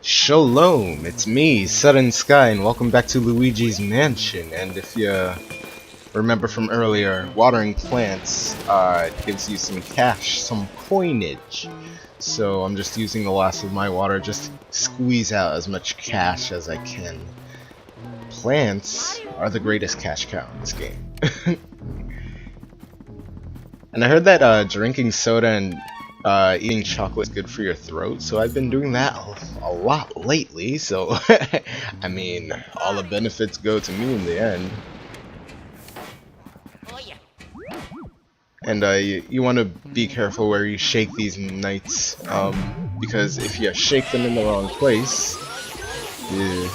Shalom, it's me, Sudden Skye, and welcome back to Luigi's Mansion. And if you remember from earlier, watering plants gives you some cash, some coinage. So I'm just using the last of my water just to squeeze out as much cash as I can. Plants are the greatest cash cow in this game. And I heard that drinking soda and eating chocolate is good for your throat, so I've been doing that a lot lately, so I mean, all the benefits go to me in the end. And you want to be careful where you shake these knights, because if you shake them in the wrong place, you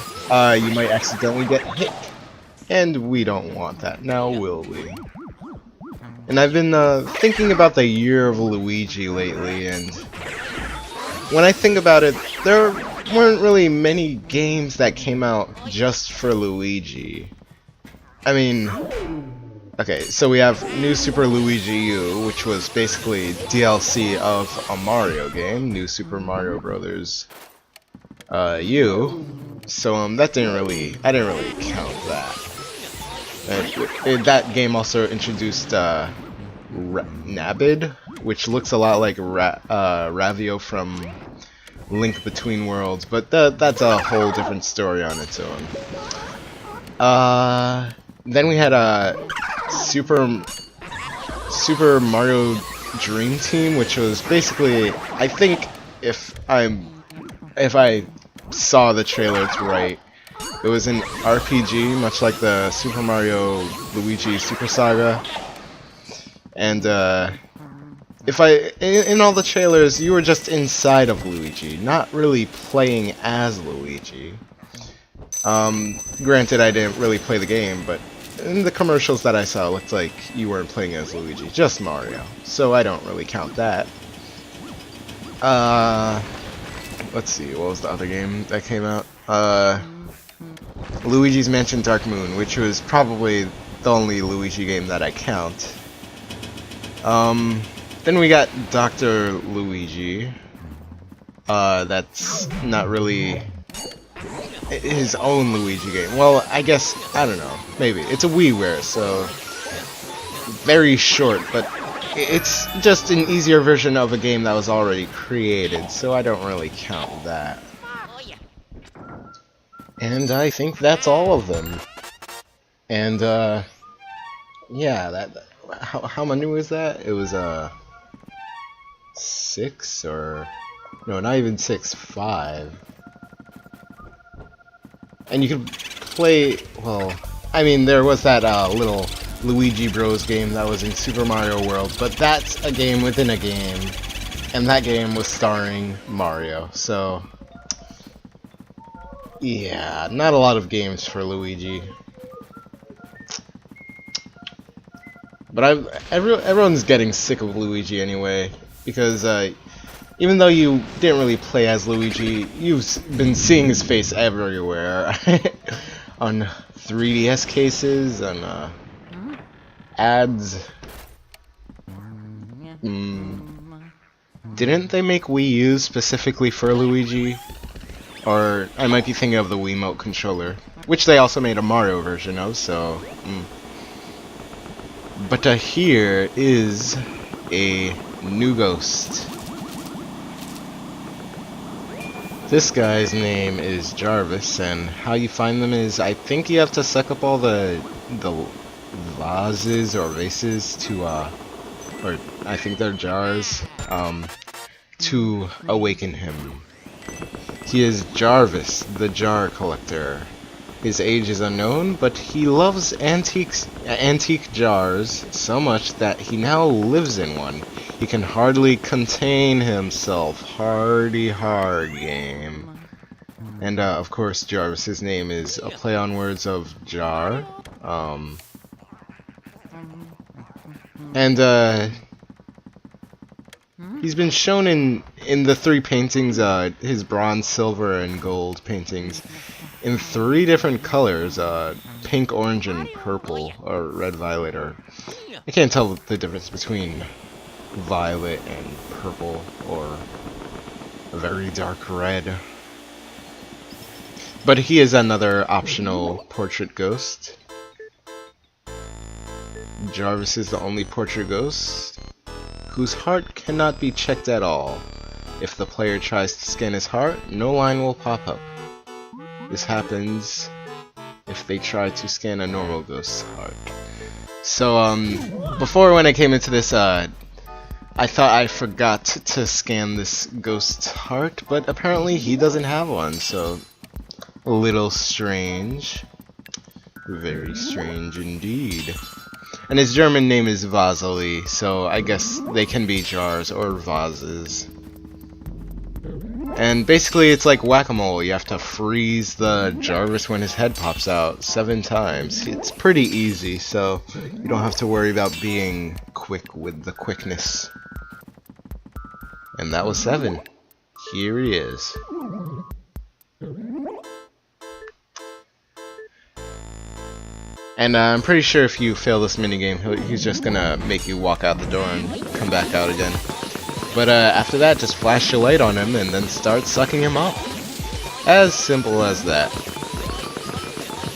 might accidentally get hit. And we don't want that, now will we? And I've been thinking about the year of Luigi lately, and when I think about it, there weren't really many games that came out just for Luigi. I mean, okay, so we have New Super Luigi U, which was basically DLC of a Mario game, New Super Mario Brothers U. So I didn't really count that. That game also introduced Nabbit, which looks a lot like Ravio from Link Between Worlds, but that's a whole different story on its own. Then we had Super Mario Dream Team, which was basically, I think if I saw the trailers right, it was an RPG, much like the Super Mario Luigi Super Saga. And in all the trailers, you were just inside of Luigi, not really playing as Luigi. Granted, I didn't really play the game, but in the commercials that I saw, it looked like you weren't playing as Luigi, just Mario. So I don't really count that. Let's see, what was the other game that came out? Luigi's Mansion Dark Moon, which was probably the only Luigi game that I count. Then we got Dr. Luigi. That's not really his own Luigi game. Well, I guess, I don't know, maybe. It's a WiiWare, so very short, but it's just an easier version of a game that was already created, so I don't really count that. And I think that's all of them. And, yeah, how many was that? It was, 6, or... no, not even 6, 5. And you could play, well, I mean, there was that, little Luigi Bros game that was in Super Mario World, but that's a game within a game, and that game was starring Mario, so... yeah, not a lot of games for Luigi. But everyone's getting sick of Luigi anyway, because even though you didn't really play as Luigi, you've been seeing his face everywhere. On 3DS cases, on ads. Didn't they make Wii U specifically for Luigi? Or I might be thinking of the Wiimote controller, which they also made a Mario version of, so... But here is a new ghost. This guy's name is Jarvis, and how you find them is, I think you have to suck up all the vases or vases to, or I think they're jars, to awaken him. He is Jarvis the Jar Collector. His age is unknown, but he loves antique jars so much that he now lives in one. He can hardly contain himself. Hardy hard game. And of course, Jarvis's name is a play on words of jar. He's been shown in the 3 paintings, his bronze, silver, and gold paintings, in 3 different colors, pink, orange, and purple, or red, violet, or... I can't tell the difference between violet and purple, or a very dark red. But he is another optional portrait ghost. Jarvis is the only portrait ghost whose heart cannot be checked at all. If the player tries to scan his heart, no line will pop up. This happens if they try to scan a normal ghost's heart. So, before when I came into this, I thought I forgot to scan this ghost's heart, but apparently he doesn't have one, so a little strange. Very strange indeed. And his German name is Vasily, so I guess they can be jars or vases. And basically it's like whack-a-mole. You have to freeze the Jarvis when his head pops out 7 times. It's pretty easy, so you don't have to worry about being quick with the quickness. And that was 7. Here he is. And I'm pretty sure if you fail this minigame, he's just gonna make you walk out the door and come back out again. But after that, just flash your light on him and then start sucking him up. As simple as that.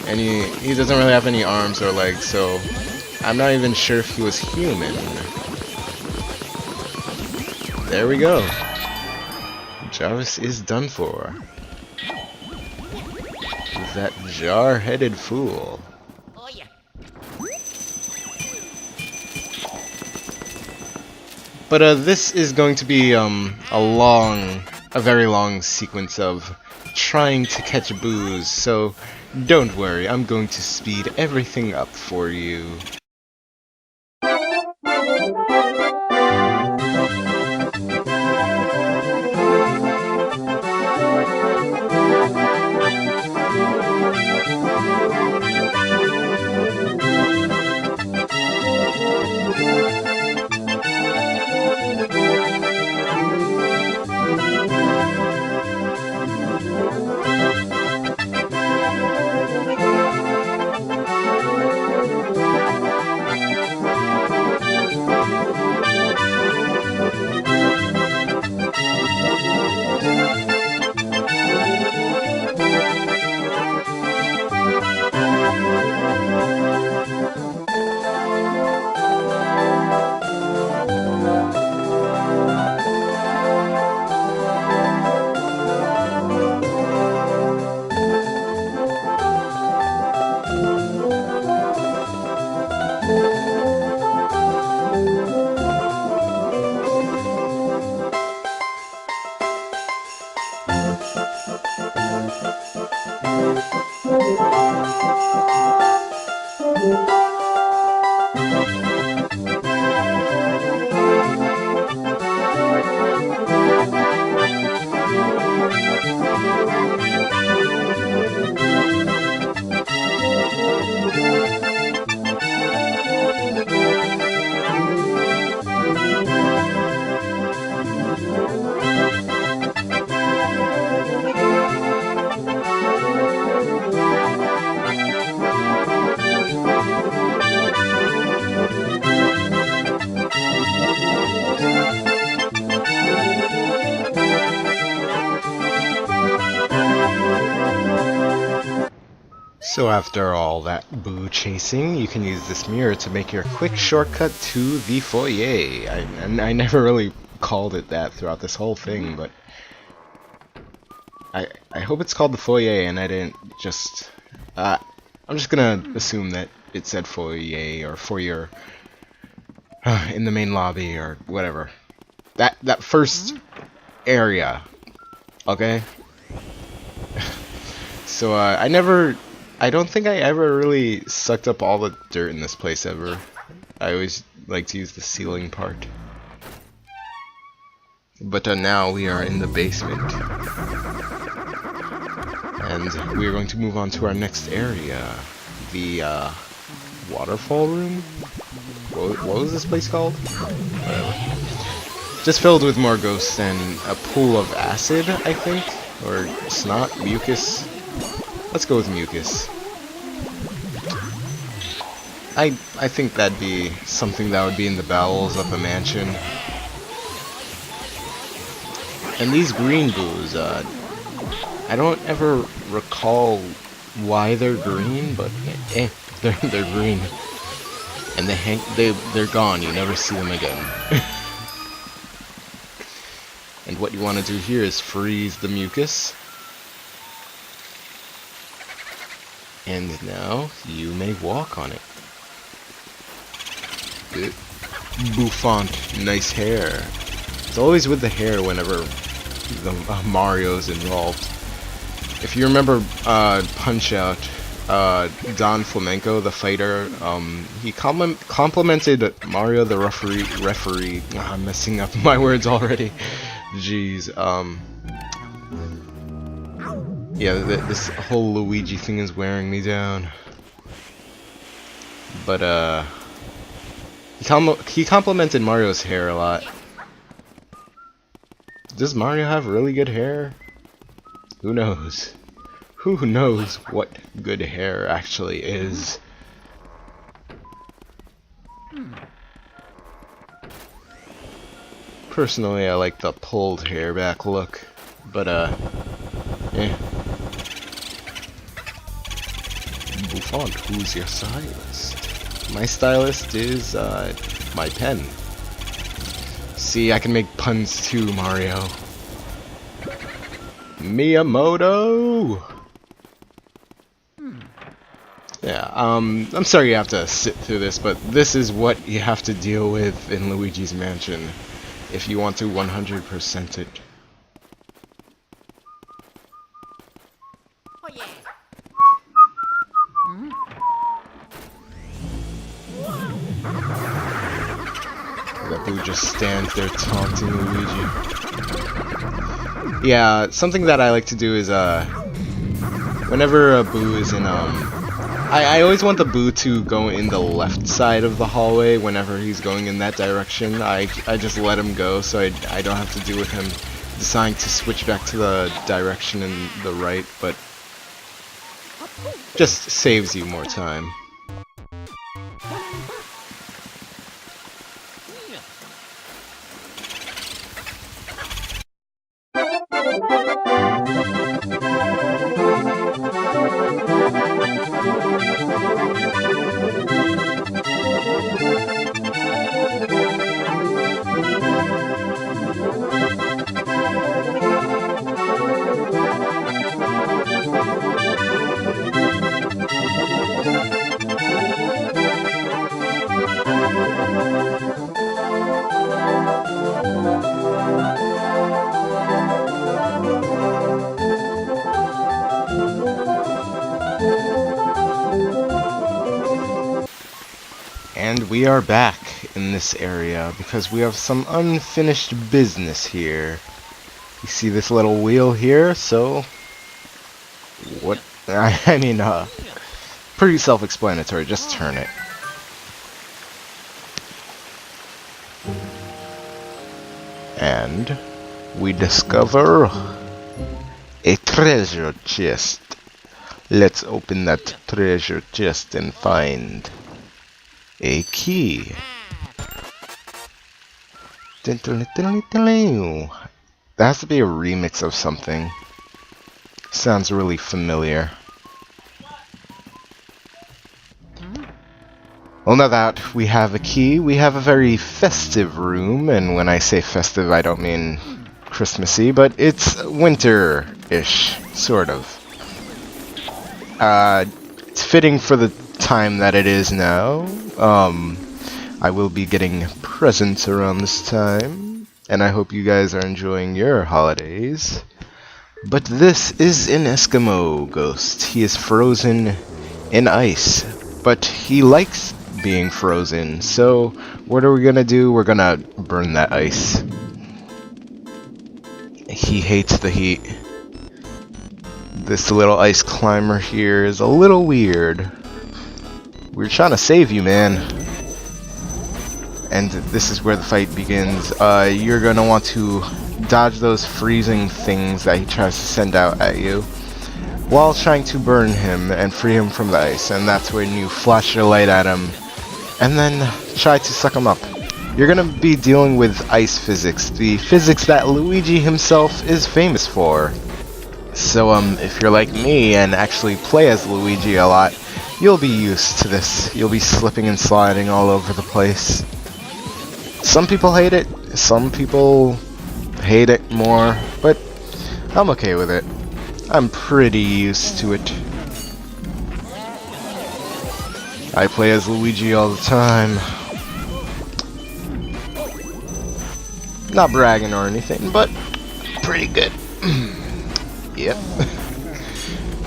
And he doesn't really have any arms or legs, so I'm not even sure if he was human. There we go. Jarvis is done for. That jar-headed fool. But this is going to be a very long sequence of trying to catch boos, so don't worry, I'm going to speed everything up for you. So after all that boo chasing, you can use this mirror to make your quick shortcut to the foyer. I never really called it that throughout this whole thing, but I hope it's called the foyer and I didn't just... I'm just gonna assume that it said foyer or foyer in the main lobby or whatever. That first area, okay? So I don't think I ever really sucked up all the dirt in this place ever. I always like to use the ceiling part. But now we are in the basement. And we are going to move on to our next area. The Waterfall Room? What was this place called? Whatever. Just filled with more ghosts and a pool of acid, I think? Or snot? Mucus? Let's go with mucus. I think that'd be something that would be in the bowels of a mansion. And these green boos, I don't ever recall why they're green, but they're green. And they're gone, you never see them again. And what you want to do here is freeze the mucus. And now you may walk on it. Bouffant, nice hair. It's always with the hair whenever Mario's involved. If you remember Punch-Out, Don Flamenco, the fighter, he complimented Mario the referee. I'm messing up my words already. Jeez. Yeah, this whole Luigi thing is wearing me down. But he complimented Mario's hair a lot. Does Mario have really good hair? Who knows? Who knows what good hair actually is? Personally, I like the pulled hair back look, but Bouffant, who's your stylist? My stylist is my pen. See, I can make puns too, Mario. Miyamoto! Yeah, I'm sorry you have to sit through this, but this is what you have to deal with in Luigi's Mansion if you want to 100% it. Oh, yeah. That Boo just stands there taunting Luigi. Yeah, something that I like to do is, whenever a Boo is in, I always want the Boo to go in the left side of the hallway whenever he's going in that direction. I just let him go so I don't have to deal with him deciding to switch back to the direction in the right, but just saves you more time. And we are back in this area because we have some unfinished business here. You see this little wheel here, so what I mean, pretty self-explanatory, just turn it. And we discover a treasure chest. Let's open that treasure chest and find a key. That has to be a remix of something. Sounds really familiar. Well, now that we have a key, we have a very festive room, and when I say festive, I don't mean Christmassy, but it's winter-ish, sort of. It's fitting for the time that it is now. I will be getting presents around this time, and I hope you guys are enjoying your holidays. But this is an Eskimo Ghost. He is frozen in ice, but he likes being frozen, so what are we gonna do? We're gonna burn that ice. He hates the heat. This little ice climber here is a little weird. We're trying to save you, man. And this is where the fight begins. You're gonna want to dodge those freezing things that he tries to send out at you while trying to burn him and free him from the ice. And that's when you flash your light at him and then try to suck him up. You're gonna be dealing with ice physics, the physics that Luigi himself is famous for. So if you're like me and actually play as Luigi a lot, you'll be used to this. You'll be slipping and sliding all over the place. Some people hate it, some people hate it more, but I'm okay with it. I'm pretty used to it. I play as Luigi all the time. Not bragging or anything, but pretty good. Yep.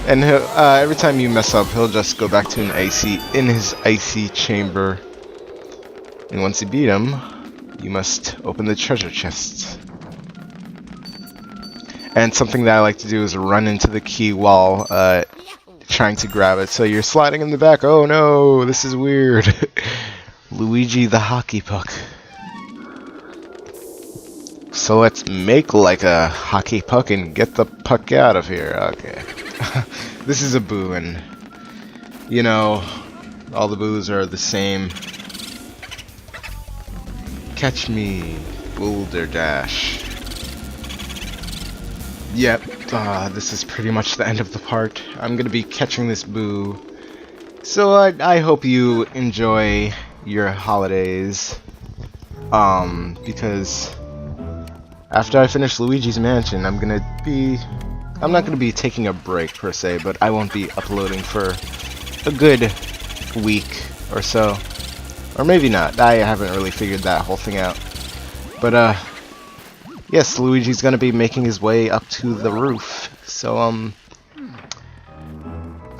And every time you mess up, he'll just go back to his icy chamber. And once you beat him, you must open the treasure chest. And something that I like to do is run into the key while trying to grab it. So you're sliding in the back. Oh no, this is weird. Luigi the hockey puck. So let's make like a hockey puck and get the puck out of here. Okay. This is a boo, and you know, all the boos are the same. Catch me, boulder dash. Yep, this is pretty much the end of the part. I'm gonna be catching this boo. So I hope you enjoy your holidays. Because after I finish Luigi's Mansion, I'm not gonna be taking a break per se, but I won't be uploading for a good week or so. Or maybe not. I haven't really figured that whole thing out. But yes, Luigi's gonna be making his way up to the roof. So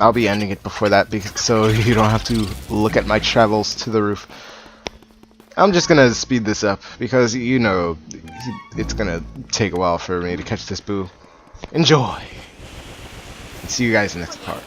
I'll be ending it before that, so you don't have to look at my travels to the roof. I'm just gonna speed this up because, you know, it's gonna take a while for me to catch this boo. Enjoy! See you guys next part.